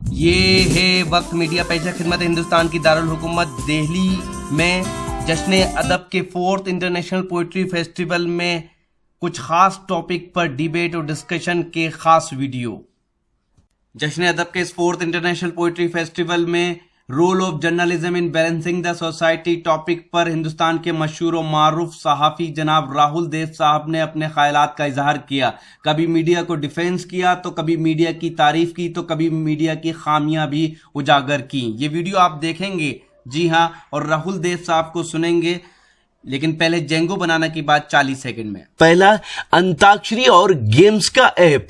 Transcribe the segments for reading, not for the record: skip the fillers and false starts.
ये है वक्त मीडिया पेशा खिदमत हिंदुस्तान की दारुल हुकूमत दिल्ली में जश्न अदब के 4th इंटरनेशनल पोइट्री फेस्टिवल में कुछ खास टॉपिक पर डिबेट और डिस्कशन के खास वीडियो। जश्न अदब के इस 4th इंटरनेशनल पोइट्री फेस्टिवल में role of journalism in balancing the society topic पर हिंदुस्तान के मशहूर और मारूफ सहाफ़ी जनाब राहुल देव साहब ने अपने ख्यालात का इजहार किया। कभी मीडिया को डिफेंस किया तो कभी मीडिया की तारीफ की तो कभी मीडिया की खामियां भी उजागर की। ये वीडियो आप देखेंगे, जी हाँ, और राहुल देव साहब को सुनेंगे, लेकिन पहले जेंगो बनाना की बात 40 सेकंड में। पहला अंताक्षरी और गेम्स का ऐप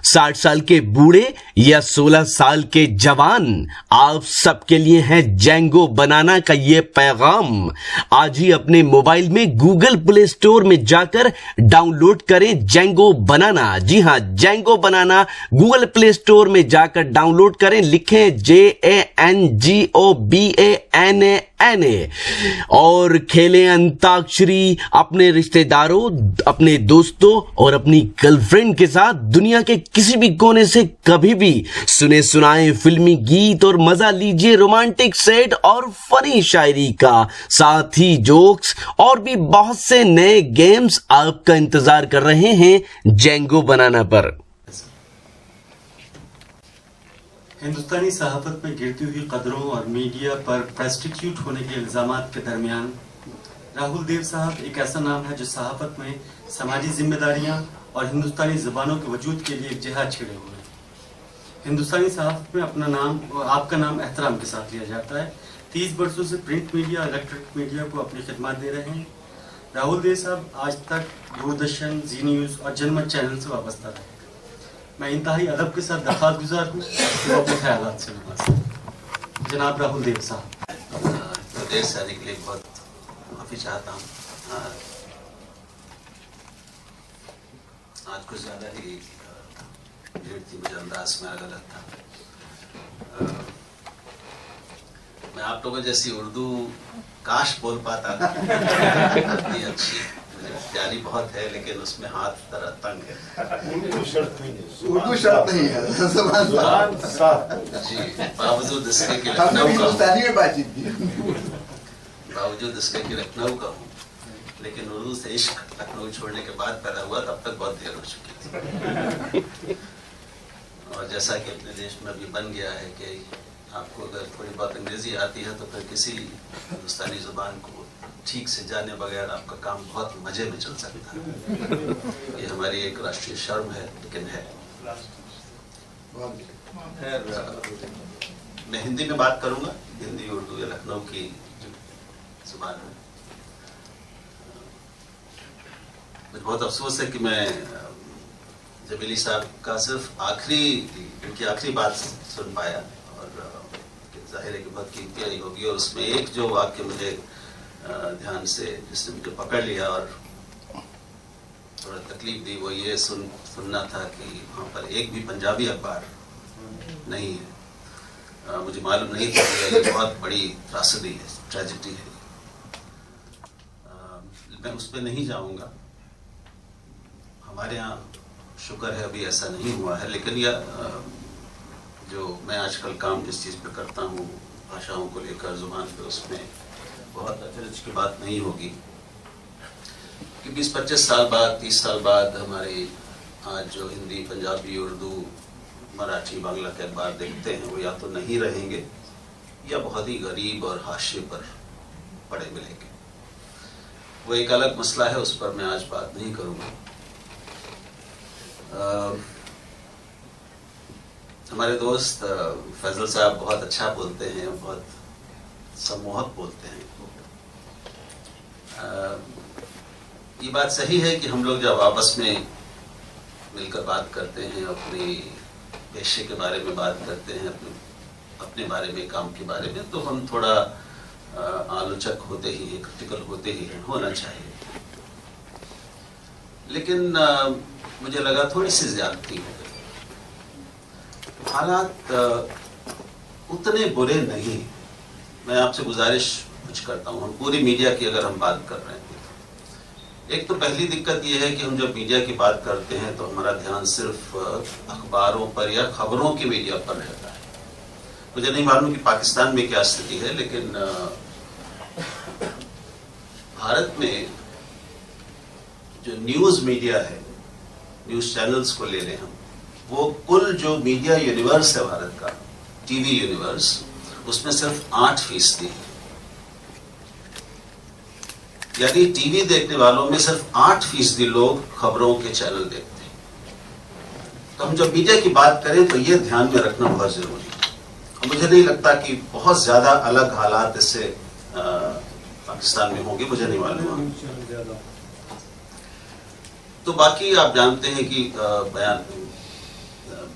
60 साल के बूढ़े या 16 साल के जवान, आप सबके लिए है जेंगो बनाना का ये पैगाम। आज ही अपने मोबाइल में गूगल प्ले स्टोर में जाकर डाउनलोड करें जेंगो बनाना। जी हां, जेंगो बनाना गूगल प्ले स्टोर में जाकर डाउनलोड करें, लिखें JANGOBANANA और खेलें अंताक्षरी अपने रिश्तेदारों, अपने दोस्तों और अपनी गर्लफ्रेंड के साथ दुनिया के किसी भी कोने से कभी भी। सुने सुनाए फिल्मी गीत और मजा लीजिए रोमांटिक सेट और फनी शायरी का, साथ ही जोक्स और भी बहुत से नए गेम्स आपका इंतजार कर रहे हैं जेंगो बनाना पर। हिंदुस्तानी सहाफत में गिरती हुई कदरों और मीडिया पर प्रेस्टिट्यूट होने के इल्जामात के दरमियान राहुल देव साहब एक ऐसा नाम है जो सहाफत में समाजी जिम्मेदारियां और हिंदुस्तानी ज़बानों के वजूद के लिए एक जिहाद छिड़े हुए हैं। हिंदुस्तानी सहाफत में अपना नाम और आपका नाम एहतराम के साथ लिया जाता है। 30 वर्षों से प्रिंट मीडिया, इलेक्ट्रिक मीडिया को अपनी खिदमत दे रहे हैं। राहुल देव साहब आज तक दूरदर्शन, जी न्यूज़ और जनमत चैनल से वाबस्ता रहे। मैं इंतहाई अदब के साथ दरख्वास्त गुजार हूँ कि वो अपने ख्यालात से नवाजें। जनाब राहुल देव साहब, तो देर से आने के लिए बहुत माफ़ी चाहता हूँ। आज कुछ ज़्यादा ही भीड़ थी, मुझे अंदाज मेरा गलत था। मैं आप लोगों जैसी उर्दू काश बोल पाता इतनी अच्छी, मुझे प्यारी बहुत है, लेकिन उसमें हाथ तरह तंग है। उर्दू शर्त नहीं है जी, बावजूद इसके कि लखनऊ का हूँ, लेकिन उर्दू से इश्क लखनऊ छोड़ने के बाद पैदा हुआ, तब तक बहुत देर हो चुकी थी। और जैसा कि अपने देश में भी बन गया है कि आपको अगर थोड़ी बहुत अंग्रेजी आती है तो फिर किसी हिंदुस्तानी जुबान को ठीक से जाने बगैर आपका काम बहुत मजे में चल सकता है। ये हमारी एक राष्ट्रीय शर्म है, लेकिन है। मैं हिंदी में बात करूंगा, हिंदी उर्दू या लखनऊ की जुबान में। मुझे बहुत अफसोस है कि मैं जबीली साहब का सिर्फ उनकी आखिरी बात सुन पाया, और जाहिर है कि बहुत कीमती रही होगी। और उसमें एक जो वाक्य मुझे ध्यान से, जिसने मुझे पकड़ लिया और थोड़ा तकलीफ दी, वो ये सुनना था कि वहाँ पर एक भी पंजाबी अखबार नहीं है। मुझे मालूम नहीं था कि ये बहुत बड़ी त्रासदी है, ट्रेजेडी है। मैं उस पर नहीं जाऊँगा। हमारे यहाँ शुक्र है अभी ऐसा नहीं हुआ है, लेकिन यह जो मैं आजकल काम जिस चीज़ पर करता हूँ, भाषाओं को लेकर, जुबान पे, उसमें बहुत अचरज की बात नहीं होगी कि 20-25 साल बाद, 30 साल बाद हमारे आज जो हिंदी, पंजाबी, उर्दू, मराठी, बांग्ला के अखबार देखते हैं, वो या तो नहीं रहेंगे या बहुत ही गरीब और हाशिए पर पड़े मिलेंगे। वो एक अलग मसला है, उस पर मैं आज बात नहीं करूँगा। हमारे दोस्त फैजल साहब बहुत अच्छा बोलते हैं, बहुत सम्मोहक बोलते हैं। ये बात सही है कि हम लोग जब आपस में मिलकर बात करते हैं, अपने पेशे के बारे में बात करते हैं, अपने बारे में, काम के बारे में, तो हम थोड़ा आलोचक होते ही हैं, क्रिटिकल होते ही हैं, होना चाहिए। लेकिन मुझे लगा थोड़ी सी ज्यादती हो गई। हालात उतने बुरे नहीं। मैं आपसे गुजारिश कुछ करता हूँ, हम पूरी मीडिया की अगर हम बात कर रहे हैं, एक तो पहली दिक्कत यह है कि हम जब मीडिया की बात करते हैं तो हमारा ध्यान सिर्फ अखबारों पर या खबरों की मीडिया पर रहता है। मुझे नहीं मालूम कि पाकिस्तान में क्या स्थिति है, लेकिन भारत में जो न्यूज मीडिया है, न्यूज चैनल्स को ले लें हम, वो कुल जो मीडिया यूनिवर्स है भारत का, टीवी यूनिवर्स, उसमें सिर्फ 8% है। यानी टीवी देखने वालों में सिर्फ 8% लोग खबरों के चैनल देखते हैं। तो हम जब मीडिया की बात करें तो ये ध्यान में रखना बहुत जरूरी है। और मुझे नहीं लगता कि बहुत ज्यादा अलग हालात इससे पाकिस्तान में होंगे, मुझे नहीं मालूम। तो बाकी आप जानते हैं कि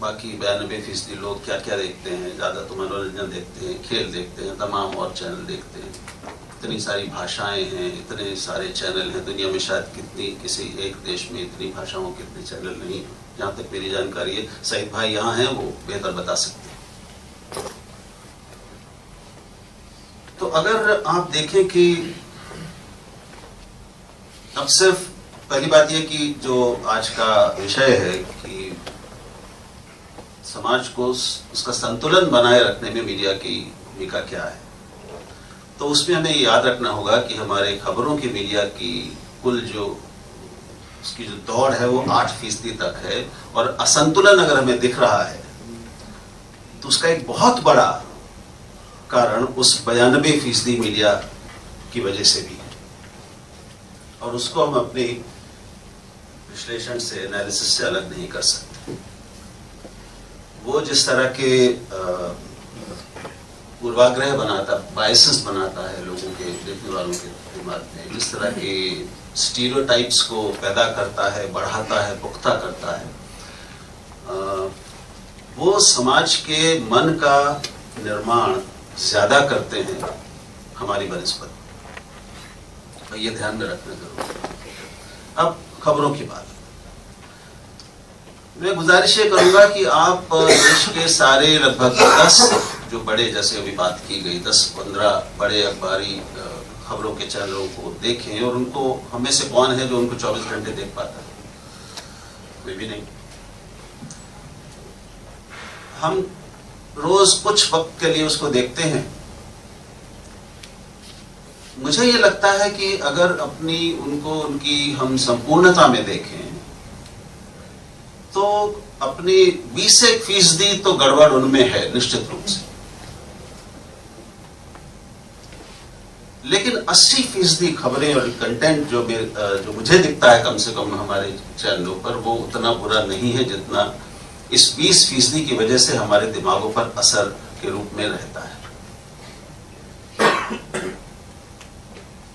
बाकी 92% लोग क्या क्या देखते हैं। ज्यादा तो मनोरंजन देखते हैं, खेल देखते हैं, तमाम और चैनल देखते हैं। इतनी सारी भाषाएं हैं, इतने सारे चैनल हैं दुनिया में, शायद किसी एक देश में इतनी भाषाओं के इतने चैनल नहीं, जहां तक मेरी जानकारी है। सईद भाई यहाँ हैं, वो बेहतर बता सकते हैं। तो अगर आप देखें कि अब सिर्फ पहली बात यह कि जो आज का विषय है कि समाज को उसका संतुलन बनाए रखने में मीडिया की भूमिका क्या है, तो उसमें हमें याद रखना होगा कि हमारे खबरों की मीडिया की कुल जो उसकी जो दौड़ है वो 8% तक है। और असंतुलन अगर हमें दिख रहा है तो उसका एक बहुत बड़ा कारण उस 92% मीडिया की वजह से भी है। और उसको हम अपने विश्लेषण से, एनालिसिस से अलग नहीं कर सकते। वो जिस तरह के पूर्वाग्रह बनाता, बायसेस बनाता है लोगों के, देखने वालों के दिमाग में, जिस तरह के स्टीरियोटाइप्स को पैदा करता है, बढ़ाता है, पुख्ता करता है, वो समाज के मन का निर्माण ज्यादा करते हैं हमारी बनिस्बत। और ये ध्यान में रखना जरूरी है। अब खबरों की बात, मैं गुजारिश ये करूंगा कि आप देश के सारे लगभग 10 जो बड़े, जैसे अभी बात की गई, 10-15 बड़े अखबारी खबरों के चैनलों को देखें। और उनको, हमें से कौन है जो उनको 24 घंटे देख पाता है? कोई भी नहीं। हम रोज कुछ वक्त के लिए उसको देखते हैं। मुझे ये लगता है कि अगर उनकी हम संपूर्णता में देखें तो अपनी 20% तो गड़बड़ उनमें है निश्चित रूप से, लेकिन 80% खबरें और कंटेंट जो मुझे दिखता है कम से कम हमारे चैनलों पर, वो उतना बुरा नहीं है जितना इस 20% की वजह से हमारे दिमागों पर असर के रूप में रहता है।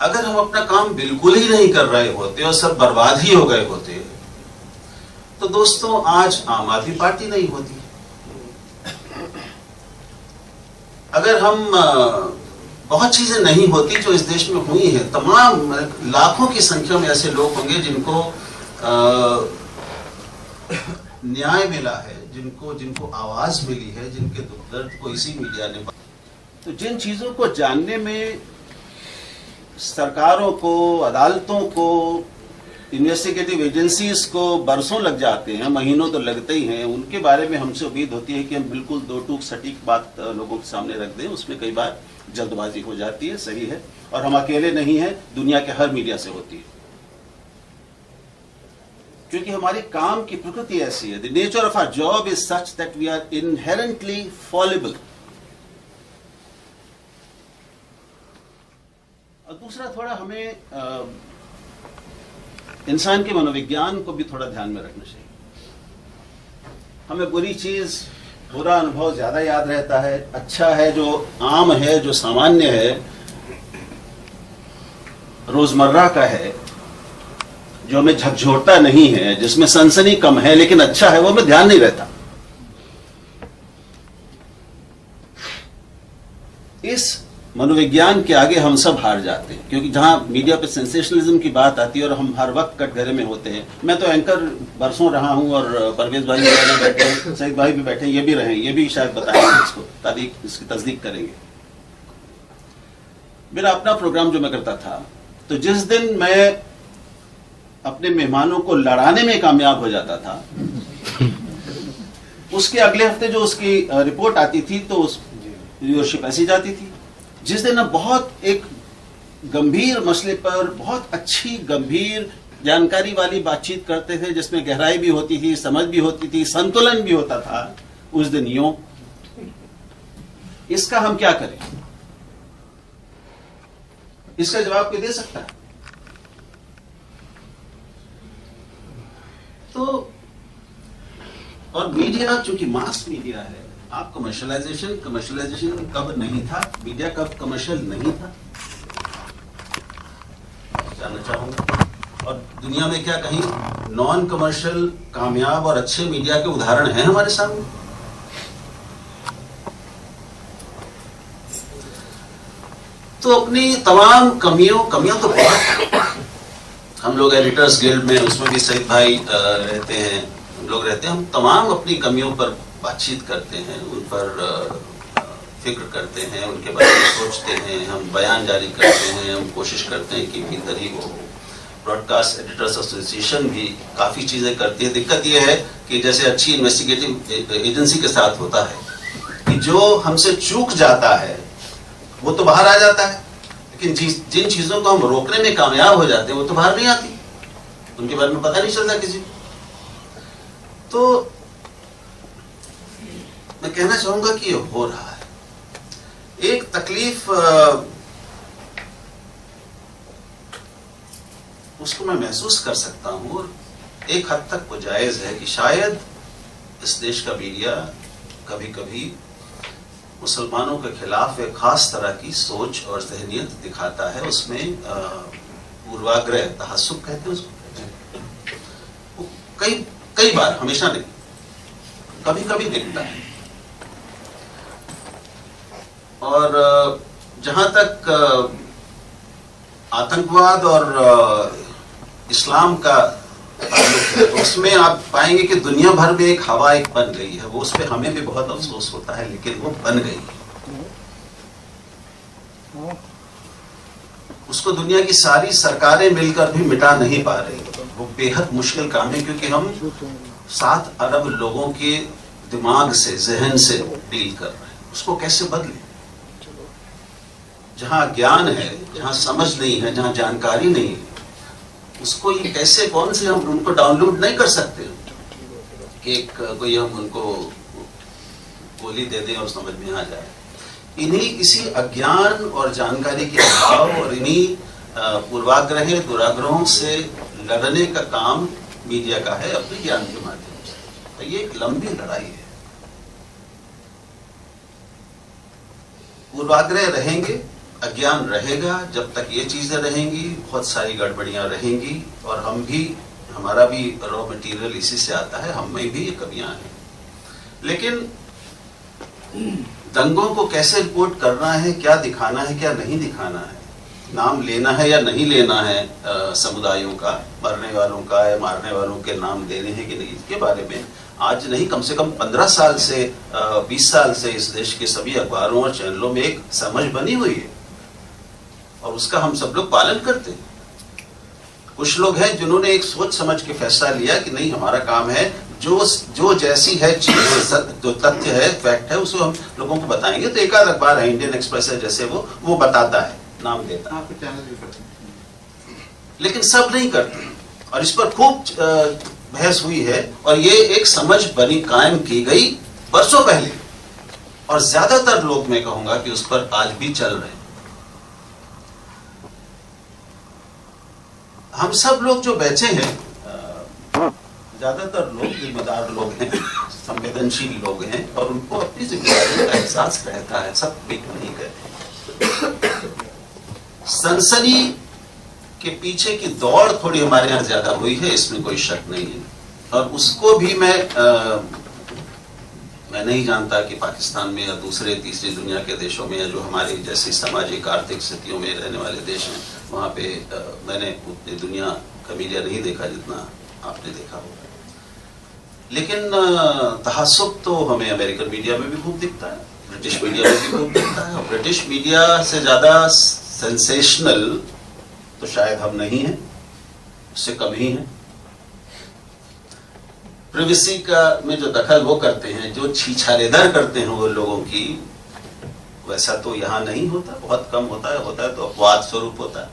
अगर हम अपना काम बिल्कुल ही नहीं कर रहे होते और सब बर्बाद ही हो गए होते तो दोस्तों आज आम आदमी पार्टी नहीं होती। अगर हम बहुत चीजें नहीं होती जो इस देश में हुई हैं, तमाम लाखों की संख्या में ऐसे लोग होंगे जिनको न्याय मिला है, जिनको आवाज मिली है, जिनके दुख दर्द को इसी मीडिया ने। तो जिन चीजों को जानने में सरकारों को, अदालतों को, इन्वेस्टिगेटिव एजेंसीज को बरसों लग जाते हैं, महीनों तो लगते ही हैं, उनके बारे में हमसे उम्मीद होती है कि हम बिल्कुल दो टूक सटीक बात लोगों के सामने रख दें। उसमें कई बार जल्दबाजी हो जाती है, सही है, और हम अकेले नहीं हैं, दुनिया के हर मीडिया से होती है, क्योंकि हमारे काम की प्रकृति ऐसी है। The nature of our job is such that we are inherently fallible. और दूसरा, थोड़ा हमें इंसान के मनोविज्ञान को भी थोड़ा ध्यान में रखना चाहिए। हमें बुरी चीज, बुरा अनुभव ज्यादा याद रहता है। अच्छा है, जो आम है, जो सामान्य है, रोजमर्रा का है, जो हमें झकझोरता नहीं है, जिसमें सनसनी कम है लेकिन अच्छा है, वो हमें ध्यान नहीं रहता। इस मनोविज्ञान के आगे हम सब हार जाते हैं, क्योंकि जहां मीडिया पे सेंसेशनलिज्म की बात आती है और हम हर वक्त कटघरे में होते हैं। मैं तो एंकर बरसों रहा हूं, और परवेज भाई भी बैठे हैं, सईद भाई भी बैठे हैं, ये भी रहे, ये भी शायद बताएंगे इसको, ताकि इसकी तस्दीक करेंगे। मेरा अपना प्रोग्राम जो मैं करता था, तो जिस दिन मैं अपने मेहमानों को लड़ाने में कामयाब हो जाता था, उसके अगले हफ्ते जो उसकी रिपोर्ट आती थी, तो व्यूअरशिप ऐसी जाती थी। जिस दिन हम बहुत एक गंभीर मसले पर बहुत अच्छी गंभीर जानकारी वाली बातचीत करते थे, जिसमें गहराई भी होती थी, समझ भी होती थी, संतुलन भी होता था, उस दिन यूं। इसका हम क्या करें? इसका जवाब कोई दे सकता है? तो और मीडिया चूंकि मास मीडिया है, आप कमर्शलाइजेशन कब नहीं था, मीडिया कब कमर्शियल नहीं था, जानना चाहूंगा। और दुनिया में क्या कहीं नॉन कमर्शियल कामयाब और अच्छे मीडिया के उदाहरण हैं हमारे सामने? तो अपनी तमाम कमियों तो बहुत, हम लोग एडिटर्स गिल्ड में, उसमें भी सईद भाई रहते हैं, हम लोग रहते हैं, हम तमाम अपनी कमियों पर बातचीत करते हैं, उन पर फिक्र करते हैं, उनके बारे में सोचते हैं, हम बयान जारी करते हैं, हम कोशिश करते हैं कि बेहतर ही हो। ब्रॉडकास्ट एडिटर्स एसोसिएशन भी काफी चीजें करती है। दिक्कत यह है कि जैसे अच्छी इन्वेस्टिगेटिव एजेंसी के साथ होता है कि जो हमसे चूक जाता है वो तो बाहर आ जाता है, लेकिन जिन चीजों को हम रोकने में कामयाब हो जाते हैं वो तो बाहर नहीं आती, उनके बारे में पता नहीं चलता किसी को। तो मैं कहना चाहूंगा कि ये हो रहा है। एक तकलीफ उसको मैं महसूस कर सकता हूं, और एक हद तक वो जायज है कि शायद इस देश का मीडिया कभी कभी मुसलमानों के खिलाफ एक खास तरह की सोच और ज़हनियत दिखाता है। उसमें पूर्वाग्रह, तहस्सुब कहते हैं उसको, कई बार, हमेशा नहीं, कभी कभी दिखता है। और जहां तक आतंकवाद और इस्लाम का उसमें आप पाएंगे कि दुनिया भर में एक हवा एक बन गई है, वो उस पर हमें भी बहुत अफसोस होता है, लेकिन वो बन गई है। उसको दुनिया की सारी सरकारें मिलकर भी मिटा नहीं पा रही। वो बेहद मुश्किल काम है, क्योंकि हम 7 अरब लोगों के दिमाग से, जहन से डील कर रहे हैं। उसको कैसे बदलें? जहां ज्ञान है, जहां समझ नहीं है, जहां जानकारी नहीं है, उसको ये कैसे, कौन से हम उनको डाउनलोड नहीं कर सकते कि कोई हम उनको गोली दे दें और समझ में आ जाए। इन्हीं किसी अज्ञान और जानकारी के अभाव और इन्हीं पूर्वाग्रह, दुराग्रहों से लड़ने का काम मीडिया का है, अपने ज्ञान के माध्यम से। तो ये एक लंबी लड़ाई है। पूर्वाग्रह रहेंगे, अज्ञान रहेगा, जब तक ये चीजें रहेंगी बहुत सारी गड़बड़ियां रहेंगी, और हम भी, हमारा भी रॉ मटेरियल इसी से आता है, हम में भी ये कमियां हैं। लेकिन दंगों को कैसे रिपोर्ट करना है, क्या दिखाना है, क्या नहीं दिखाना है, नाम लेना है या नहीं लेना है समुदायों का, मरने वालों का या मारने वालों के नाम देने हैं कि नहीं, इसके बारे में आज नहीं, कम से कम 15 साल से 20 साल से इस देश के सभी अखबारों और चैनलों में एक समझ बनी हुई है, और उसका हम सब लोग पालन करते हैं। कुछ लोग हैं जिन्होंने एक सोच समझ के फैसला लिया कि नहीं, हमारा काम है जो जैसी है चीज, जो तथ्य है, फैक्ट है, उसको हम लोगों को बताएंगे। तो एक आध अखबार है, इंडियन एक्सप्रेस है जैसे, वो बताता है, नाम देता है, लेकिन सब नहीं करते। और इस पर खूब बहस हुई है, और ये एक समझ बनी, कायम की गई बरसों पहले, और ज्यादातर लोग, मैं कहूंगा कि उस पर आज भी चल रहे हैं। हम सब लोग जो बैठे हैं, ज्यादातर लोग जिम्मेदार लोग हैं, संवेदनशील लोग हैं, और उनको अपनी जिम्मेदारी का एहसास रहता है, सब ठीक नहीं कहते। सनसनी के पीछे की दौड़ थोड़ी हमारे यहाँ ज्यादा हुई है, इसमें कोई शक नहीं है। और उसको भी मैं नहीं जानता कि पाकिस्तान में या दूसरे तीसरी दुनिया के देशों में, या जो हमारे जैसी सामाजिक आर्थिक स्थितियों में रहने वाले देश हैं, वहाँ पे मैंने उतनी दुनिया का मीडिया नहीं देखा जितना आपने देखा होगा। लेकिन तहस्सुब तो हमें अमेरिकन मीडिया में भी खूब दिखता है, ब्रिटिश मीडिया में भी खूब दिखता है। और ब्रिटिश मीडिया से ज्यादा सेंसेशनल तो शायद हम नहीं हैं, उससे कम ही हैं। प्रिवेसी का में जो दखल वो करते हैं, जो छीछालेदर करते हैं वो लोगों की, वैसा तो यहाँ नहीं होता, बहुत कम होता है तो अपवाद स्वरूप होता है।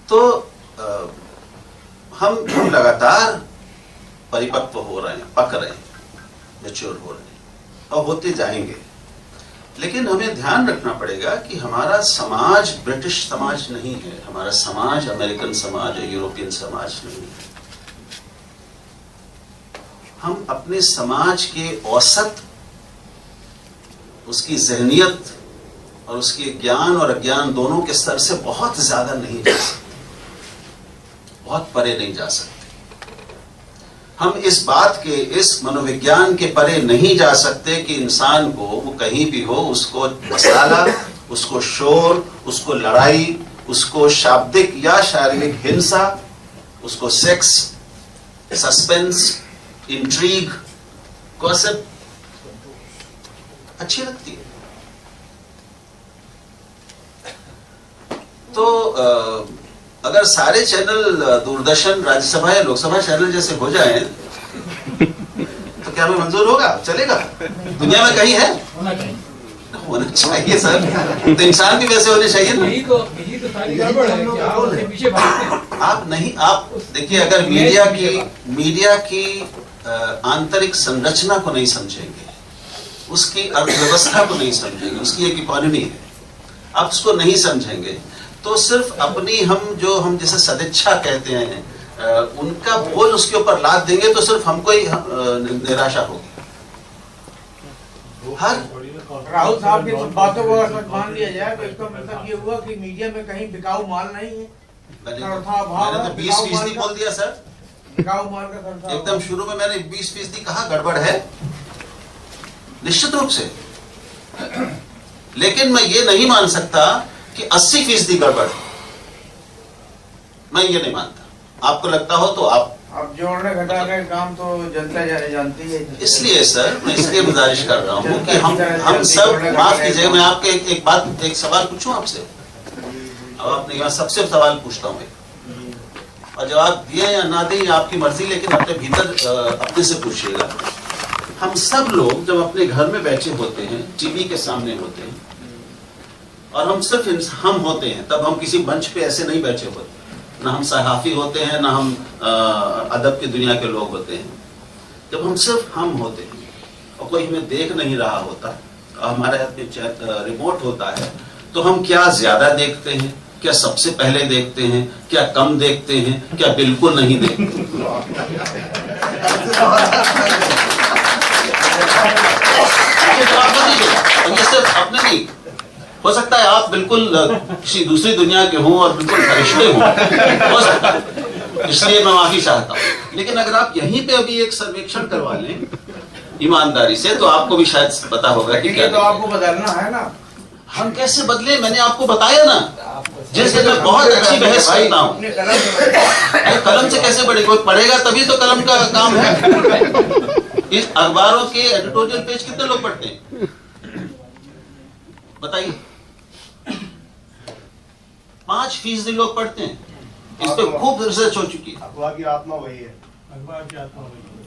तो हम लगातार परिपक्व हो रहे हैं, पक रहे हैं, मैच्योर हो रहे हैं और होते जाएंगे। लेकिन हमें ध्यान रखना पड़ेगा कि हमारा समाज ब्रिटिश समाज नहीं है, हमारा समाज अमेरिकन समाज है, यूरोपियन समाज नहीं है। हम अपने समाज के औसत, उसकी ज़हनियत और उसके ज्ञान और अज्ञान दोनों के स्तर से बहुत ज्यादा नहीं जा सकते, बहुत परे नहीं जा सकते। हम इस बात के, इस मनोविज्ञान के परे नहीं जा सकते कि इंसान को, वो कहीं भी हो, उसको मसाला, उसको शोर, उसको लड़ाई, उसको शाब्दिक या शारीरिक हिंसा, उसको सेक्स, सस्पेंस, इंट्रीग, गॉसिप अच्छी लगती है। तो अगर सारे चैनल दूरदर्शन, राज्यसभा या लोकसभा चैनल जैसे हो जाएं तो क्या हमें मंजूर होगा? चलेगा? दुनिया में कहीं है? होना चाहिए सर, तो इंसान भी वैसे होने चाहिए ना। यही तो सारी गड़बड़ है कि आप उसके पीछे भागते हैं। आप देखिए, अगर मीडिया की आंतरिक संरचना को नहीं समझेंगे, उसकी अर्थव्यवस्था को नहीं समझेंगे, उसकी एक इकोनॉमी है, आप उसको नहीं समझेंगे तो सिर्फ अपनी हम जैसे सदिच्छा कहते हैं, उनका बोझ उसके ऊपर लाद देंगे तो सिर्फ हमको ही निराशा होगी। राहुल साहब की बातों को अगर मान लिया जाए तो इसका मतलब ये हुआ कि मीडिया में कहीं बिकाऊ माल नहीं है। मैंने तो 20% बोल दिया सर, बिकाऊ माल का एकदम शुरू में मैंने 20% कहा, गड़बड़ है निश्चित रूप से। लेकिन मैं ये नहीं मान सकता कि 80% गड़बड़ है, मैं ये नहीं मानता। आपको लगता हो तो आप जोड़ने घटाने का काम तो जनता जानती है। इसलिए सर मैं इसलिए गुजारिश कर रहा हूँ कि हम सब, माफ कीजिएगा, मैं आपके एक सवाल पूछूं आपसे। अब आपने यहाँ सबसे सवाल पूछता हूँ और जवाब दिए या ना दिए आपकी मर्जी, लेकिन अपने भीतर अपने से पूछिएगा। हम सब लोग जब अपने घर में बैठे होते हैं, टीवी के सामने होते हैं और हम सिर्फ हम होते हैं, तब हम किसी मंच पे ऐसे नहीं बैठे होते, ना हम सहाफी होते हैं, ना हम अदब की दुनिया के लोग होते हैं। जब हम सिर्फ हम होते हैं और कोई हमें देख नहीं रहा होता, हमारे हाथ में रिमोट होता है, तो हम क्या ज्यादा देखते हैं, क्या सबसे पहले देखते हैं, क्या कम देखते हैं, क्या बिल्कुल नहीं देखते? ये सिर्फ अपने नहीं, हो सकता है आप बिल्कुल किसी दूसरी दुनिया के हों और बिल्कुल फरिश्ते हों, हो सकता है, इसलिए मैं माफी चाहता हूं। लेकिन अगर आप यहीं पे अभी एक सर्वेक्षण करवा लें ईमानदारी से, तो आपको भी शायद पता होगा कि क्या। तो आपको बदलना है ना। हम कैसे बदले? मैंने आपको बताया ना, जैसे मैं बहुत अच्छी बहस करता हूँ। कलम से कैसे बढ़ेगा? कोई पढ़ेगा तभी तो कलम का काम है। इस अखबारों के एडिटोरियल पेज कितने लोग पढ़ते हैं बताइए? 5% लोग पढ़ते हैं। इस पे खूब रिसर्च हो चुकी है। अखबार की आत्मा वही है।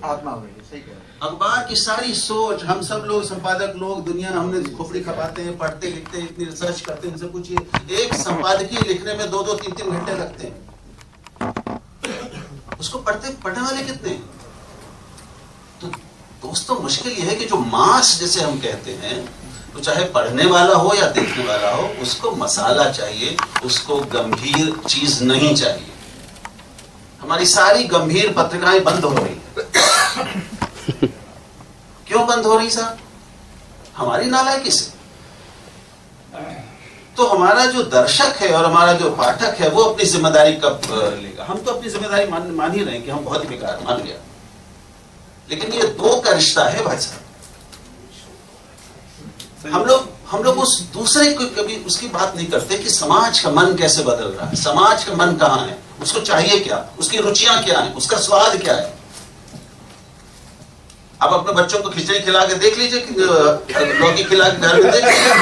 आत्मा वही है, सही कह रहे हैं। अखबार की सारी सोच, हम सब लोग संपादक लोग दुनिया, हमने खोपड़ी खपाते हैं, पढ़ते लिखते हैं, इतनी रिसर्च करते हैं, इनसे पूछिए, एक संपादकीय लिखने में 2-2, 3-3 घंटे लगते हैं। उसको पढ़ने वाले कितने हैं? तो दोस्तों मुश्किल यह है कि जो मास जैसे हम कहते हैं, तो चाहे पढ़ने वाला हो या देखने वाला हो, उसको मसाला चाहिए, उसको गंभीर चीज नहीं चाहिए। हमारी सारी गंभीर पत्रिकाएं बंद हो रही है। क्यों बंद हो रही साहब? हमारी नालायकी से। तो हमारा जो दर्शक है और हमारा जो पाठक है, वो अपनी जिम्मेदारी कब लेगा? हम तो अपनी जिम्मेदारी मान ही रहे हैं कि हम बहुत ही बेकार, मान गया। लेकिन ये दो का रिश्ता है भाई साहब। हम लोग उस दूसरे को कभी उसकी बात नहीं करते कि समाज का मन कैसे बदल रहा है, समाज का मन कहां है, उसको चाहिए क्या, उसकी रुचियां क्या है, उसका स्वाद क्या है। आप अपने बच्चों को खिचड़ी खिला के देख लीजिए, लौकी खिला के घर में देख लीजिए।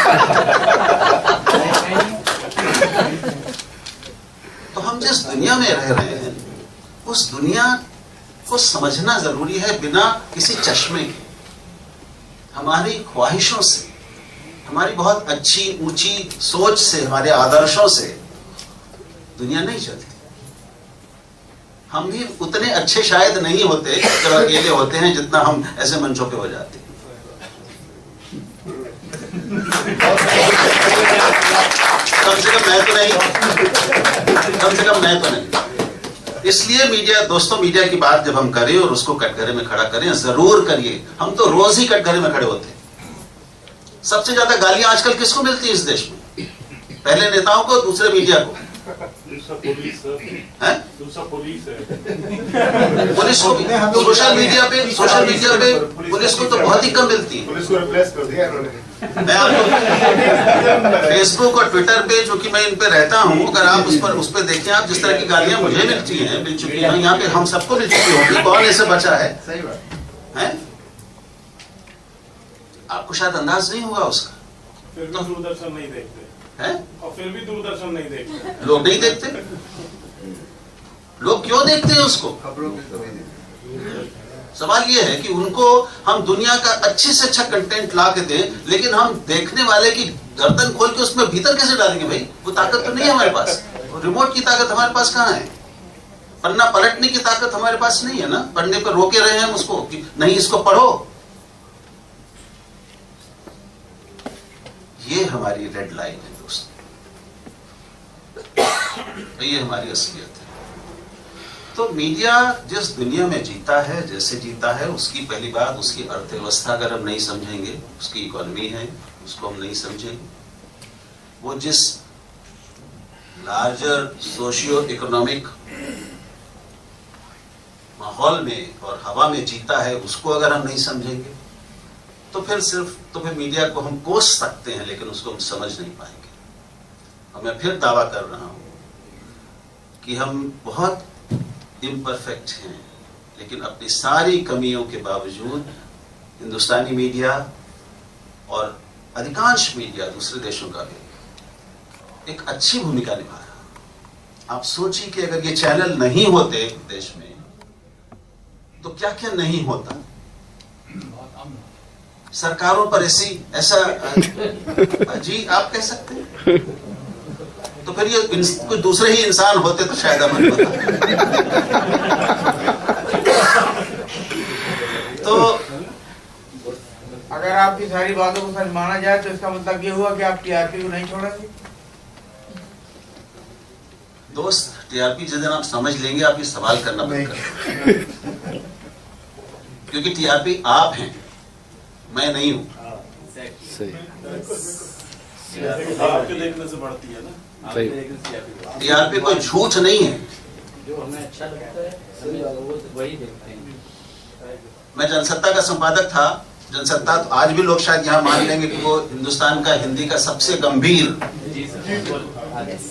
तो हम जिस दुनिया में रह रहे हैं, उस दुनिया को समझना जरूरी है बिना किसी चश्मे के। हमारी ख्वाहिशों से, हमारी बहुत अच्छी ऊंची सोच से, हमारे आदर्शों से दुनिया नहीं चलती। हम भी उतने अच्छे शायद नहीं होते जब अकेले होते हैं जितना हम ऐसे मंचों पे हो जाते हैं। कम से कम मैं तो नहीं। इसलिए मीडिया, दोस्तों, मीडिया की बात जब हम करें और उसको कटघरे में खड़ा करें, जरूर करिए। हम तो रोज ही कटघरे में खड़े होते हैं। सबसे ज्यादा गालियां आजकल किसको मिलती है इस देश में? पहले नेताओं को, दूसरे मीडिया को। पुलिस को भी सोशल मीडिया पे पुलिस को तो बहुत ही कम मिलती है। पुलिस को रिप्लेस कर दिया इन्होंने। मैं आपको फेसबुक और ट्विटर पे, जो कि मैं इन पे रहता हूँ, अगर आप उस पर देखें, आप जिस तरह की गालियां मुझे मिल चुकी हैं, यहाँ पे हम सबको मिल चुकी होगी। कौन ऐसे बचा है? सही बात है। आपको शायद अंदाज नहीं होगा उसका। फिर भी दूरदर्शन नहीं देखते हैं? और फिर भी दूरदर्शन नहीं देखते। लोग नहीं देखते। लोग क्यों देखते हैं उसको? खबरों की कमी नहीं। सवाल यह है कि उनको हम दुनिया का अच्छे से अच्छा कंटेंट ला के दें, लेकिन हम देखने वाले की गर्दन खोल के उसमें भीतर कैसे डालेंगे भाई? वो ताकत तो नहीं है हमारे पास। रिमोट की ताकत हमारे पास कहाँ है? पन्ना पलटने की ताकत हमारे पास नहीं है ना। पढ़ने पर रोके रहे हैं उसको कि नहीं, इसको पढ़ो। ये हमारी रेड लाइन है दोस्तों, ये हमारी असलियत है। तो मीडिया जिस दुनिया में जीता है, जैसे जीता है, उसकी पहली बात, उसकी अर्थव्यवस्था अगर हम नहीं समझेंगे, उसकी इकोनॉमी है, उसको हम नहीं समझेंगे, वो जिस लार्जर सोशियो इकोनॉमिक माहौल में और हवा में जीता है, उसको अगर हम नहीं समझेंगे, तो फिर मीडिया को हम कोस सकते हैं, लेकिन उसको हम समझ नहीं पाएंगे। और मैं फिर दावा कर रहा हूं कि हम बहुत इम्परफेक्ट हैं, लेकिन अपनी सारी कमियों के बावजूद हिंदुस्तानी मीडिया और अधिकांश मीडिया दूसरे देशों का भी एक अच्छी भूमिका निभा रहा। आप सोचिए कि अगर ये चैनल नहीं होते देश में तो क्या क्या नहीं होता। सरकारों पर ऐसा जी आप कह सकते हैं, तो फिर ये कोई दूसरे ही इंसान होते तो शायद हमें पता। तो अगर आपकी सारी बातों को सच माना जाए तो इसका मतलब ये हुआ कि आप टीआरपी को नहीं छोड़ेंगे। दोस्त, टीआरपी जिस दिन आप समझ लेंगे, आप ये सवाल करना बंद कर, क्योंकि टीआरपी आप हैं, मैं नहीं हूं। आपके देखने से बढ़ती है ना। टीआरपी कोई झूठ नहीं है। जो हमें अच्छा लगता है वो वही देखते हैं। मैं जनसत्ता का संपादक था। जनसत्ता तो आज भी लोग शायद यहाँ मान लेंगे कि वो हिंदुस्तान का हिंदी का सबसे गंभीर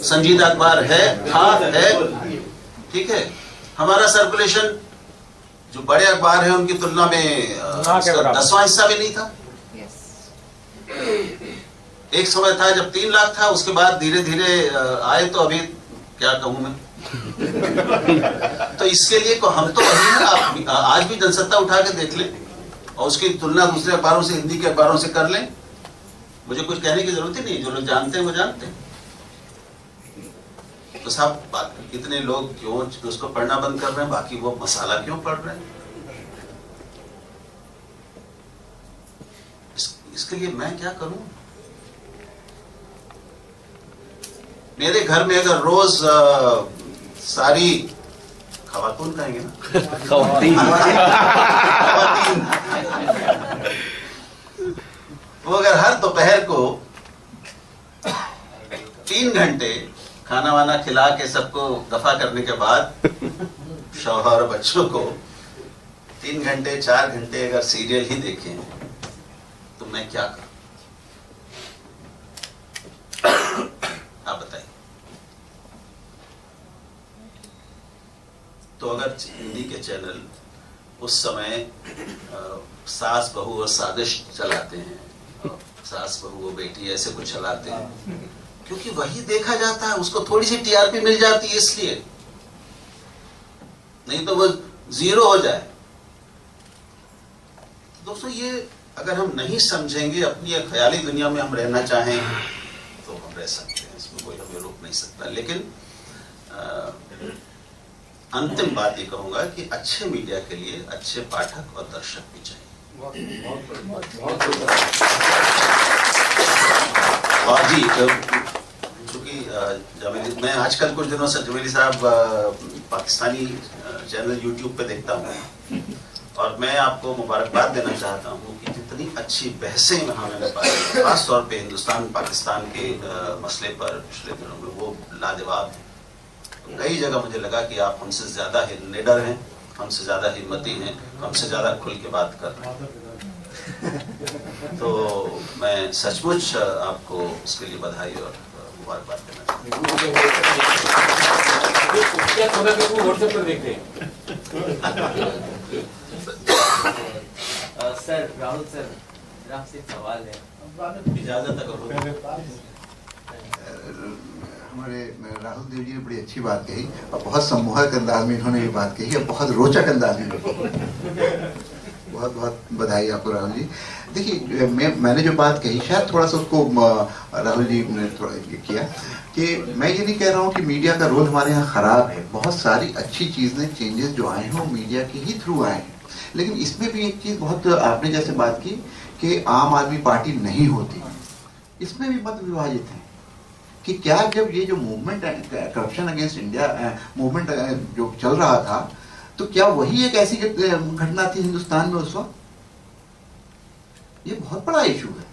संजीदा अखबार है, ठीक है। हमारा सर्कुलेशन जो बड़े अखबार हैं उनकी तुलना में 10वां हिस्सा भी नहीं था। एक समय था जब 3 लाख था, उसके बाद धीरे धीरे आए, तो अभी क्या कहूं मैं। तो इसके लिए को हम तो वही हैं। आप आज भी जनसत्ता उठा के देख लें और उसकी तुलना दूसरे अखबारों से, हिंदी के अखबारों से कर लें। मुझे कुछ कहने की जरूरत ही नहीं, जो लोग जानते हैं वो जानते हैं। तो साहब, कितने लोग क्यों उसको पढ़ना बंद कर रहे हैं, बाकी वो मसाला क्यों पढ़ रहे हैं? इसके लिए मैं क्या करूं? मेरे घर में अगर रोज सारी खवातून कहेंगे ना, खवातीन वो अगर हर दोपहर को 3 घंटे खाना वाना खिला के सबको दफा करने के बाद शौहर और बच्चों को 3 घंटे 4 घंटे अगर सीरियल ही देखें, तो मैं क्या करूं? आप बताइए। तो अगर हिंदी के चैनल उस समय सास बहू और साजिश चलाते हैं, सास बहू वो बेटी ऐसे कुछ चलाते हैं, क्योंकि वही देखा जाता है, उसको थोड़ी सी टीआरपी मिल जाती है इसलिए, नहीं तो वो 0 हो जाए। दोस्तों, ये अगर हम नहीं समझेंगे, अपनी एक ख्याली दुनिया में हम रहना चाहें तो हम रह सकते हैं, इसमें कोई हमें रोक नहीं सकता। लेकिन अंतिम बात ये कहूंगा कि अच्छे मीडिया के लिए अच्छे पाठक और दर्शक भी चाहिए। और जी, चूंकि मैं आजकल कुछ दिनों से जमीली साहब पाकिस्तानी चैनल यूट्यूब पे देखता हूँ, और मैं आपको मुबारकबाद देना चाहता हूँ कि जितनी अच्छी बहसें वहाँ मैंने पाई, खास तौर पे हिंदुस्तान पाकिस्तान के मसले पर पिछले दिनों में, वो लाजवाब है। कई जगह मुझे लगा कि आप हमसे ज्यादा निडर हैं, हमसे ज्यादा हिम्मती हैं, हमसे ज्यादा खुल के बात कर रहे हैं। तो मैं सचमुच आपको उसके लिए बधाई और मुबारकबाद देना चाहता हूँ। सर, राहुल सर, मेरा आपसे एक सवाल है, इजाजत अगर हमारे राहुल देव जी ने बड़ी अच्छी बात कही और बहुत सम्मोहक अंदाज में इन्होंने ये बात कही और बहुत रोचक अंदाज में। बहुत बहुत बधाई आपको राहुल जी। देखिए, मैंने जो बात कही शायद थोड़ा सा उसको राहुल जी ने थोड़ा ये किया कि मैं ये नहीं कह रहा हूँ कि मीडिया का रोल हमारे यहाँ खराब है। बहुत सारी अच्छी चीजें, चेंजेस जो आए हैं वो मीडिया के ही थ्रू आए हैं। लेकिन इसमें भी एक चीज बहुत, आपने जैसे बात की कि आम आदमी पार्टी नहीं होती, इसमें भी मत विभाजित है कि क्या जब ये जो movement corruption against India movement जो चल रहा था, तो क्या वही एक ऐसी घटना थी हिंदुस्तान में उस वक्त? ये बहुत बड़ा इशू है,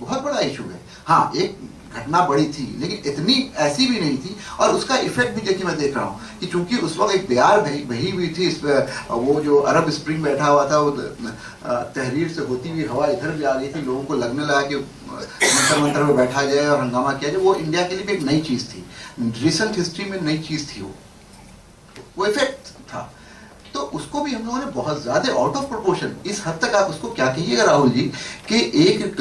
बहुत बड़ा इशू है। हाँ, एक घटना बड़ी थी लेकिन इतनी ऐसी भी नहीं थी, और उसका इफेक्ट भी देखिए मैं देख रहा हूँ कि चूंकि उस वक्त एक दयार बही हुई थी, वो जो अरब स्प्रिंग बैठा हुआ था, वो तहरीर से होती हुई हवा इधर भी आ रही थी, लोगों को लगने लगा कि मंत्र में बैठा जाए और हंगामा किया जाए। वो इंडिया के लिए भी एक नई चीज थी, रिसेंट हिस्ट्री में नई चीज थी, वो इफेक्ट था। तो उसको भी हम लोगों ने बहुत ज्यादा आउट ऑफ प्रोपोर्शन, इस हद तक आप उसको क्या कहिएगा राहुल जी कि एक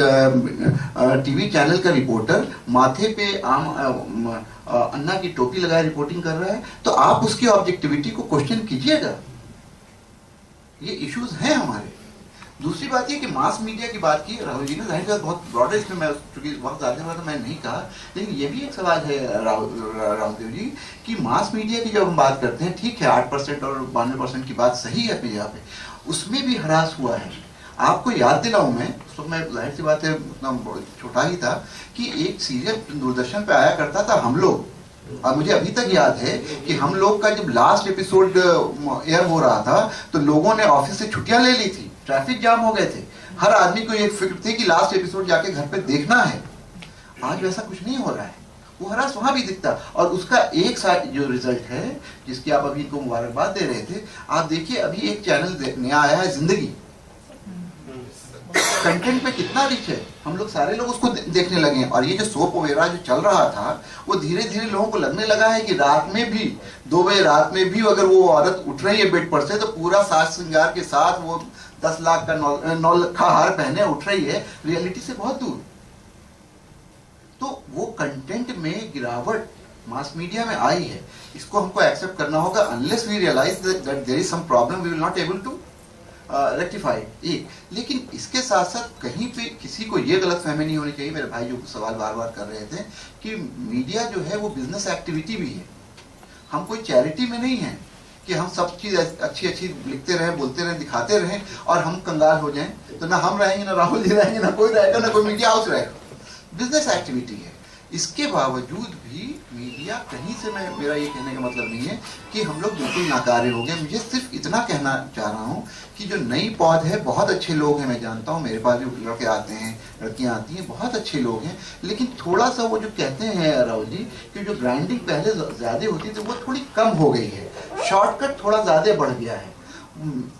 टीवी चैनल का रिपोर्टर माथे पे अन्ना की टोपी लगाए रिपोर्टिंग कर रहा है, तो आप उसकी ऑब्जेक्टिविटी को क्वेश्चन कीजिएगा। ये इश्यूज हैं हमारे। दूसरी बात ये कि मास मीडिया की बात की राहुल जी ने, जाहिर बात बहुत ब्रॉडर, इसमें मैं चूंकि वक्त ज्यादा हुआ तो मैं नहीं कहा, लेकिन ये भी एक सवाल है राहुल देव जी कि मास मीडिया की जब हम बात करते हैं, ठीक है 8% और 92% की बात सही है अपनी जगह पे, उसमें भी हरास हुआ है। आपको याद दिलाऊं मैं, उस वक्त मैं जाहिर सी बात है उतना छोटा ही था, कि एक सीरियल दूरदर्शन पे आया करता था हम लोग, और मुझे अभी तक याद है कि हम लोग का जब लास्ट एपिसोड एयर हो रहा था तो लोगों ने ऑफिस से छुट्टियां ले ली थी, ट्रैफिक जाम हो गए थे, हर आदमी को एक फिक्र थी कि लास्ट एपिसोड जाके घर पे देखना है। आज वैसा कुछ नहीं हो रहा है, वो हरास वहां भी दिखता, और उसका एक साथ जो रिजल्ट है जिसकी आप अभी को मुबारकबाद दे रहे थे, आप देखिए अभी एक चैनल नया आया है जिंदगी, कंटेंट में कितना रिच है, हम लोग सारे लोग उसको देखने लगे हैं। और ये जो सोप वगैरह जो चल रहा था, वो धीरे धीरे लोगों को लगने लगा है कि रात में भी 2 बजे रात में भी अगर वो औरत उठ रही है बेड पर से, तो पूरा साज श्रृंगार के साथ वो 10 लाख का 9 लाख का हार पहने उठ रही है, रियलिटी से बहुत दूर। तो वो कंटेंट में गिरावट मास मीडिया में आई है, इसको हमको एक्सेप्ट करना होगा। Unless we realise that there is some problem, we will not able to rectify एक। लेकिन इसके साथ साथ कहीं पे किसी को ये गलत फहमी नहीं होनी चाहिए, मेरे भाई जो सवाल बार बार कर रहे थे, कि मीडिया जो है वो बिजनेस एक्टिविटी भी है। हम कोई चैरिटी में नहीं है कि हम सब चीज अच्छी अच्छी लिखते रहें, बोलते रहें, दिखाते रहें और हम कंगाल हो जाएं। तो ना हम रहेंगे, ना राहुल जी रहेंगे, ना कोई रहेगा, ना कोई मीडिया हाउस रहेगा। बिजनेस एक्टिविटी है। इसके बावजूद भी मीडिया कहीं से, मेरा ये कहने का मतलब नहीं है कि हम लोग बिल्कुल नाकारे हो गए। मुझे सिर्फ इतना कहना चाह रहा हूँ कि जो नई पौध है, बहुत अच्छे लोग हैं, मैं जानता हूँ, मेरे पास भी लड़के आते हैं, लड़कियां आती हैं, बहुत अच्छे लोग हैं। लेकिन थोड़ा सा वो जो कहते हैं राहुल जी कि जो ग्राइंडिंग पहले ज्यादा होती थी वो थोड़ी कम हो गई है, शॉर्टकट थोड़ा ज्यादा बढ़ गया है।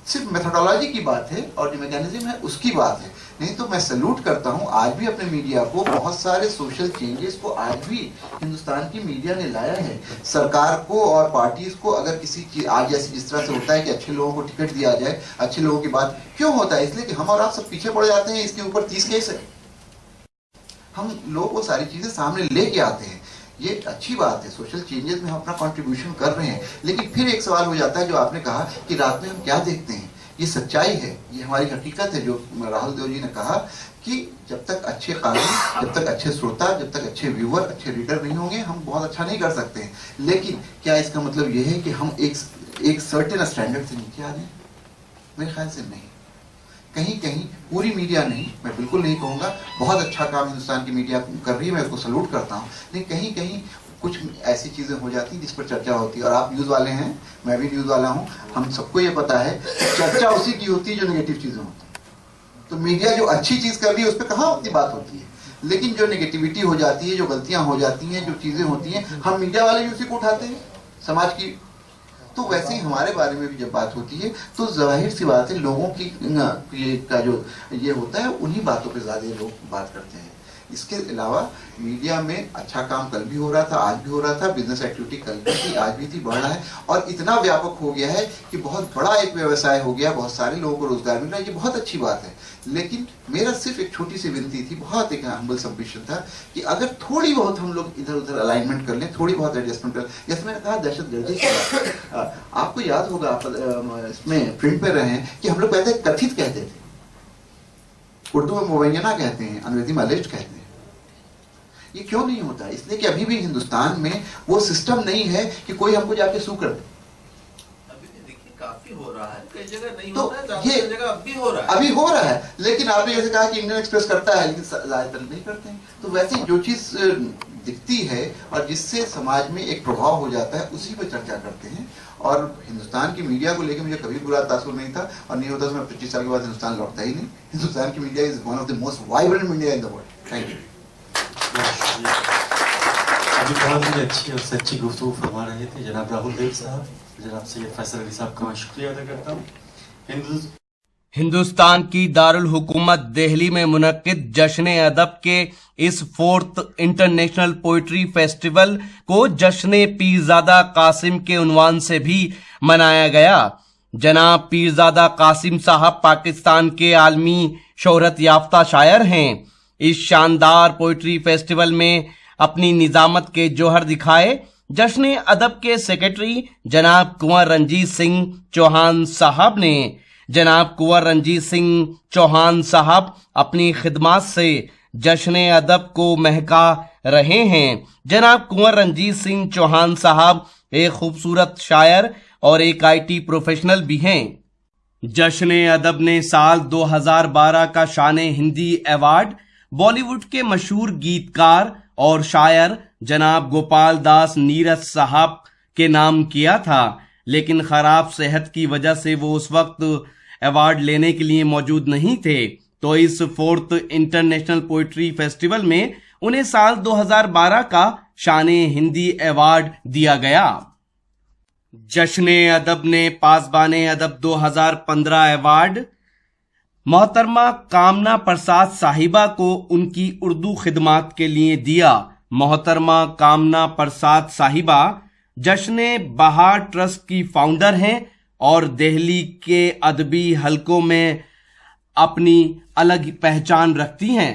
सिर्फ मेथोडोलॉजी की बात है और जो मैकेनिज्म है उसकी बात है। नहीं तो मैं सैल्यूट करता हूं आज भी अपने मीडिया को, बहुत सारे सोशल चेंजेस को आज भी हिंदुस्तान की मीडिया ने लाया है। सरकार को और पार्टीज को अगर किसी चीज आज जैसे जिस तरह से होता है कि अच्छे लोगों को टिकट दिया जाए, अच्छे लोगों की बात क्यों होता है? इसलिए कि हम और आप सब पीछे पड़ जाते हैं, इसके ऊपर 30 केस है। हम लोग वो सारी चीजें सामने लेके आते हैं, ये अच्छी बात है। सोशल चेंजेस में हम अपना कंट्रीब्यूशन कर रहे हैं। लेकिन फिर एक सवाल हो जाता है जो आपने कहा कि रात में हम क्या देखते हैं। ये सच्चाई है, ये हमारी हकीकत है। जो राहुल देव जी ने कहा कि जब तक अच्छे कानून, जब तक अच्छे श्रोता, जब तक अच्छे व्यूअर, अच्छे रीडर नहीं होंगे, हम बहुत अच्छा नहीं कर सकते हैं। लेकिन क्या इसका मतलब ये है कि हम एक सर्टेन स्टैंडर्ड से नीचे आ जाएं? मेरे ख्याल से नहीं। कहीं कहीं पूरी मीडिया नहीं, मैं बिल्कुल नहीं कहूँगा, बहुत अच्छा काम हिंदुस्तान की मीडिया कर रही है, मैं उसको सलूट करता हूँ, लेकिन कहीं कहीं कुछ ऐसी चीज़ें हो जाती हैं जिस पर चर्चा होती है। और आप न्यूज़ वाले हैं, मैं भी न्यूज़ वाला हूँ, हम सबको ये पता है चर्चा उसी की होती है जो नेगेटिव चीज़ें होती हैं। तो मीडिया जो अच्छी चीज़ कर रही है उस पर कहाँ उतनी बात होती है, लेकिन जो नेगेटिविटी हो जाती है, जो गलतियाँ हो जाती हैं, जो चीज़ें होती हैं, हम मीडिया वाले भी उसी को उठाते हैं समाज की। तो वैसे ही हमारे बारे में भी जब बात होती है तो जाहिर सी बात है, लोगों की का जो ये होता है उन्हीं बातों पे ज़्यादा लोग बात करते हैं। इसके अलावा मीडिया में अच्छा काम कल भी हो रहा था, आज भी हो रहा था, बिजनेस एक्टिविटी कल भी थी, आज भी थी, बढ़ रहा है और इतना व्यापक हो गया है कि बहुत बड़ा एक व्यवसाय हो गया, बहुत सारे लोगों को रोजगार मिल रहा है, ये बहुत अच्छी बात है। लेकिन मेरा सिर्फ एक छोटी सी विनती थी, बहुत एक हम्बल सबमिशन था कि अगर थोड़ी बहुत हम लोग इधर उधर अलाइनमेंट कर लें, थोड़ी बहुत एडजस्टमेंट कर, जैसे मैंने कहा दहशतगर्दी की बात, आपको याद होगा, आप इसमें प्रिंट पे रहे हैं कि हम लोग पहले कथित कहते थे, उर्दू में मुबैना कहते हैं, अंग्रेजी में अलेज्ड कहते हैं। ये क्यों नहीं होता? इसलिए कि अभी भी हिंदुस्तान में वो सिस्टम नहीं है कि कोई हमको जाके सू कर दे। अभी भी देखिए काफी हो रहा है, कई जगह नहीं तो होता है, ये जगह अभी हो रहा है, अभी हो रहा है। लेकिन आपने जैसे कहा कि इंडियन एक्सप्रेस करता है, लेकिन ज्यादातर नहीं करते हैं। तो वैसे जो चीज दिखती है और जिससे समाज में एक प्रभाव हो जाता है, उसी पर चर्चा करते हैं। और हिंदुस्तान की मीडिया को लेकर मुझे कभी बुरा तासुर नहीं था, और नहीं होता तो मैं 25 साल के बाद हिंदुस्तान लौटता ही नहीं। हिंदुस्तान की media is one of the most vibrant media in the world. Thank you. अभी बहुत ही अच्छी और सच्ची गुफ्तगू फरमा रहे थे जनाब राहुल देव साहब। जनाब सैयद फैसल अली साहब का मैं शुक्रिया अदा करता हूँ। हिंदुस्तान की दारुल हुकूमत दिल्ली में मुनक्किद जश्न अदब के इस 4th इंटरनेशनल पोइट्री फेस्टिवल को जश्न पीरजादा कासिम के उन्वान से भी मनाया गया। जनाब पीरजादा कासिम साहब पाकिस्तान के आलमी शोहरत याफ्ता शायर हैं। इस शानदार पोइट्री फेस्टिवल में अपनी निजामत के जौहर दिखाए जश्न अदब के सेक्रेटरी जनाब कुंवर रंजीत सिंह चौहान साहब ने। जनाब कुंवर रंजीत सिंह चौहान साहब अपनी खिदमत से जश्न अदब को महका रहे हैं। जनाब कुंवर रंजीत सिंह चौहान साहब एक खूबसूरत शायर और एक IT प्रोफेशनल भी हैं। जश्न अदब ने साल 2012 का शान हिंदी अवार्ड बॉलीवुड के मशहूर गीतकार और शायर जनाब गोपाल दास नीरज साहब के नाम किया था, लेकिन खराब सेहत की वजह से वो उस वक्त अवार्ड लेने के लिए मौजूद नहीं थे। तो इस 4th इंटरनेशनल पोइट्री फेस्टिवल में उन्हें साल 2012 का शान हिंदी अवार्ड दिया गया। जश्न अदब ने पासबान अदब 2015 अवार्ड मोहतरमा कामना प्रसाद साहिबा को उनकी उर्दू खिदमात के लिए दिया। मोहतरमा कामना प्रसाद साहिबा जश्न बहार ट्रस्ट की फाउंडर हैं और दिल्ली के अदबी हलकों में अपनी अलग पहचान रखती हैं।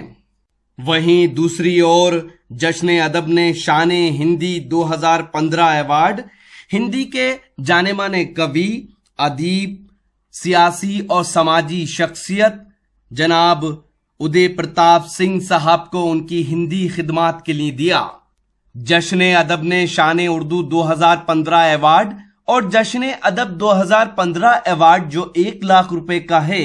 वहीं दूसरी ओर जश्न अदब ने शान हिंदी 2015 अवार्ड हिंदी के जाने माने कवि, अदीब, सियासी और समाजी शख्सियत जनाब उदय प्रताप सिंह साहब को उनकी हिंदी खिदमात के लिए दिया। जश्न अदब ने शान उर्दू 2015 अवार्ड और जश्न अदब 2015 अवार्ड जो 1 लाख रुपए का है,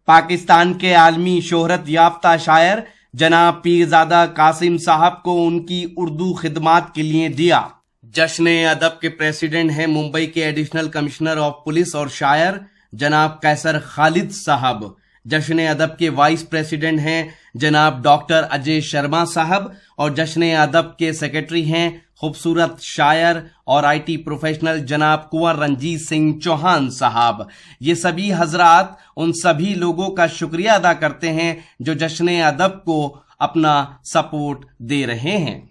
पाकिस्तान के आलमी शोहरत याफ्ता शायर जनाब पीरजादा कासिम साहब को उनकी उर्दू खिदमात के लिए दिया। जश्न अदब के प्रेसिडेंट हैं मुंबई के एडिशनल कमिश्नर ऑफ पुलिस और शायर जनाब कैसर खालिद साहब। जश्न अदब के वाइस प्रेसिडेंट हैं जनाब डॉक्टर अजय शर्मा साहब और जश्न अदब के सेक्रेटरी हैं खूबसूरत शायर और IT प्रोफेशनल जनाब कुंवर रंजीत सिंह चौहान साहब। ये सभी हजरात उन सभी लोगों का शुक्रिया अदा करते हैं जो जश्न अदब को अपना सपोर्ट दे रहे हैं।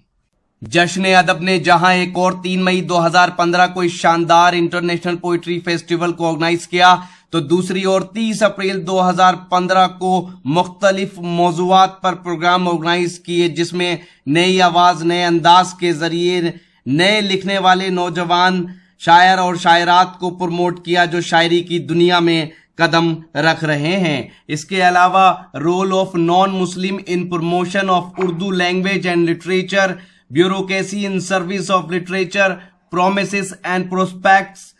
जश्न अदब ने जहां एक और 3 मई 2015 को इस शानदार इंटरनेशनल पोइट्री फेस्टिवल को ऑर्गेनाइज किया, तो दूसरी ओर 30 अप्रैल 2015 को मुख्तलिफ मौज़ूआत पर प्रोग्राम ऑर्गेनाइज किए, जिसमें नई आवाज, नए अंदाज के जरिए नए लिखने वाले नौजवान शायर और शायरात को प्रमोट किया जो शायरी की दुनिया में कदम रख रहे हैं। इसके अलावा role of non Muslim in promotion of Urdu language and literature, bureaucracy in service of literature, promises and prospects,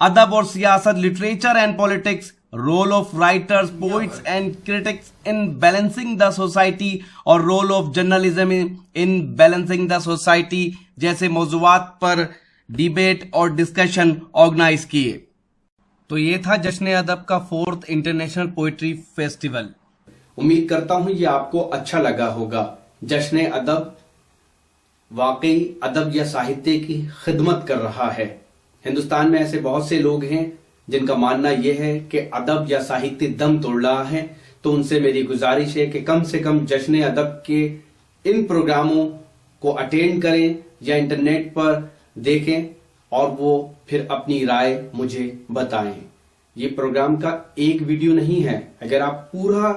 अदब और सियासत, literature and politics, role of writers, poets and critics in balancing the society और role of journalism in balancing the society जैसे मौजूआत पर debate और discussion organise किए। तो ये था जश्न अदब का 4th इंटरनेशनल पोइट्री फेस्टिवल। उम्मीद करता हूं ये आपको अच्छा लगा होगा। जश्न अदब वाकई अदब या साहित्य की खिदमत कर रहा है। हिंदुस्तान में ऐसे बहुत से लोग हैं जिनका मानना यह है कि अदब या साहित्य दम तोड़ रहा है, तो उनसे मेरी गुजारिश है कि कम से कम जश्न अदब के इन प्रोग्रामों को अटेंड करें या इंटरनेट पर देखें और वो फिर अपनी राय मुझे बताएं। ये प्रोग्राम का एक वीडियो नहीं है। अगर आप पूरा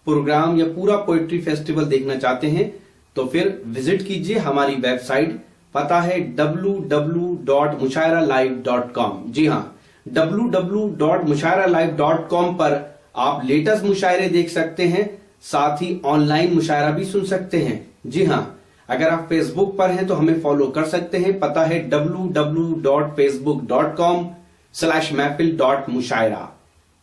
प्रोग्राम या पूरा पोइट्री फेस्टिवल देखना चाहते हैं तो फिर विजिट कीजिए हमारी वेबसाइट। पता है www.mushairalive.com। जी हाँ, www.mushairalive.com पर आप लेटेस्ट मुशायरे देख सकते हैं, साथ ही ऑनलाइन मुशायरा भी सुन सकते हैं। जी हाँ, अगर आप फेसबुक पर हैं तो हमें फॉलो कर सकते हैं। पता है www.facebook.com/महफिल.मुशायरा।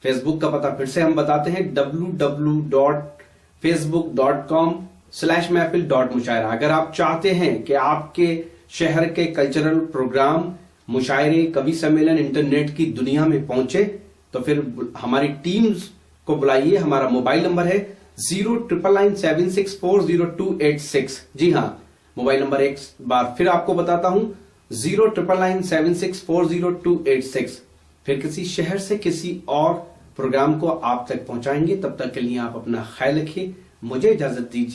फेसबुक का पता फिर से हम बताते हैं, www.facebook.com/महफिल.मुशायरा। अगर आप चाहते हैं कि आपके शहर के कल्चरल प्रोग्राम, मुशायरे, कवि सम्मेलन इंटरनेट की दुनिया में पहुंचे तो फिर हमारी टीम्स को बुलाइए। हमारा मोबाइल नंबर है 09997640286। जी हाँ, मोबाइल नंबर एक बार फिर आपको बताता हूं, 09997640286। फिर किसी शहर से किसी और प्रोग्राम को आप तक पहुंचाएंगे। तब तक के लिए आप अपना ख्याल रखिए। मुझे इजाजत दीजिए।